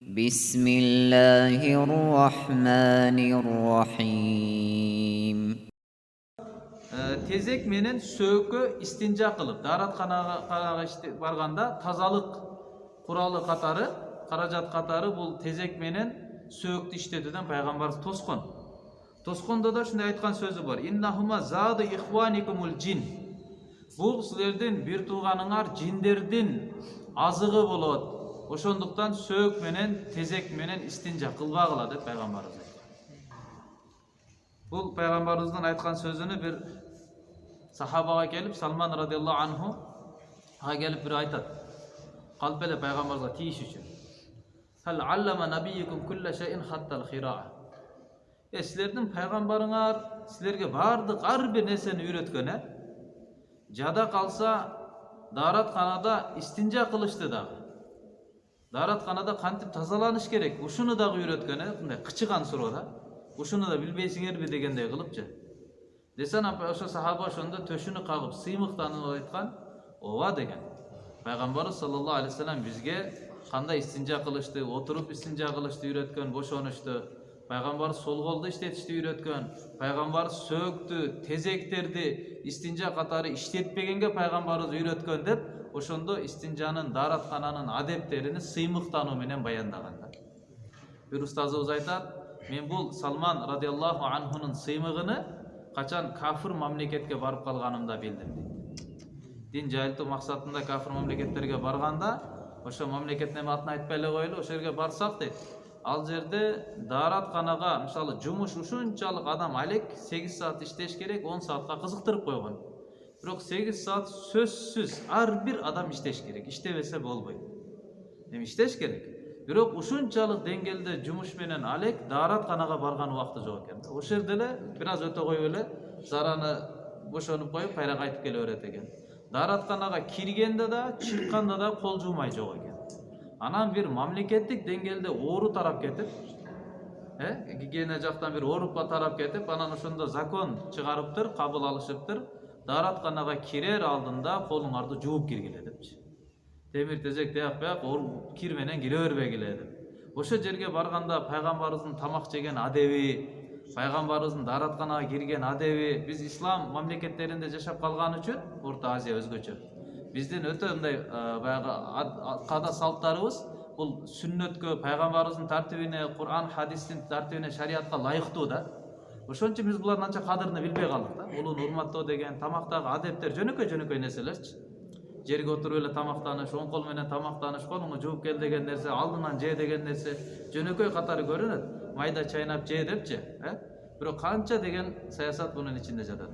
بسم الله الرحمن الرحيم. Tezek menen söökө istinja kılıp daarатканага барганда тазалык куралы катары, каражат катары бул тезек менен сөөктү иштетүүдөн пайгамбарыбыз тоскон. Тоскондо да ушундай айткан сөзү бар. Иннахума заду ихваникумул джин. Бул силердин бир тууганыңар жиндердин азыгы болот. Ошондуктан сөök менен тезек менен истинжа кылбагыла деп пайгамбарыбыз айткан. Бул пайгамбарыбыздын айткан сөзүнү бир сахабага келип, Салман радиаллаху анху келип бир айтат. Калп эле пайгамбарыбызга тийиш үчүн. Хал аллама набийюкум кулла шайин хаттал хираа. Силердин пайгамбарыңар силерге бардык ар бир нерсени үйрөткөн, Жада калса daarатканада истинжа кылышты дагы. Daarатканада кантип тазаланыш керек, ушуну дагы үйрөткөн, мындай кычыган суроо да. Ушуну да билбейсиңерби дегендей кылыпчы. Десен ошо сахаба ошондо төшүнү кагып сыймыктанып айткан, ооба деген. Пайгамбарыбыз саллаллаху алейхи вассалам бизге кандай истинжа кылышты, отуруп истинжа кылышты үйрөткөн, бошонушту. Пайгамбарыбыз сол колду иштетишти үйрөткөн. Пайгамбарыбыз сөөктү, тезектерди истинжа катары иштетпегенге пайгамбарыбыз үйрөткөн деп ошондо истинжанын, daarаткананын адептерини сыймыктануу менен баяндаган. Бир устазыбыз айтат, мен бул Салман радиаллаху анхунун сыймыгыны качан кафир мамлекетке барып калганымда билдим дейт. Дин жайылтуу максатында кафир мамлекеттерге барганда, ошо мамлекеттин атын айтпай эле коелу, ошол жерге барсак дейт. Ал жерде daarатканага, мисалы, жумуш ушунчалык адам алек 8 саат иштеш керек, 10 саатка кызыктырып койгон. Бирок 8 саат сөзсүз ар бир адам иштеш керек, иштебесе болбойт. Эми иштеш керек. Бирок ушунчалык деңгээлде жумуш менен алек daarатканага барган убакты жок экен. Ошол жерде эле бир аз өтө коюп эле зараны бошонуп коюп кайра кайтып келе берет экен. Daarатканага киргенде да, чыкканда да кол жуумай жок экен. Анан бир мамлекеттик деңгээлде оору тарап кетип, гигиена жактан бир оорупка тарап кетип, анан ошондо закон чыгарыптыр, кабыл алышыптыр. Daarатканага кирер алдында колуңарды жууп киргиле депчи. Темир тезек тияк бияк кир менен кире бербегиле деп. Ошо жерге барганда пайгамбарыбыздын тамак жеген адеби, пайгамбарыбыздын daarатканага кирген адеби, биз ислам мамлекеттеринде жашап калган үчүн Орто Азия өзгөчө. Биздин өтө мындай баягы када салттарыбыз бул сүннөткө, пайгамбарыбыздын тартибине, Кур'ан, хадистин тартибине, шариатка ылайыктуу да. Ошон үчүн биз булардын анча кадырын билбей калдык да. Улууну урматтоо деген тамактагы адептер жөнөкөй нерселерчи. Жерге отуруп эле тамактаныш, оң кол менен тамактаныш, колуңду жууп кел деген нерсе, алдынан же деген нерсе жөнөкөй катары көрүнөт. Майда чайнап же депчи, Бирок канча деген саясат бунун ичинде жатат.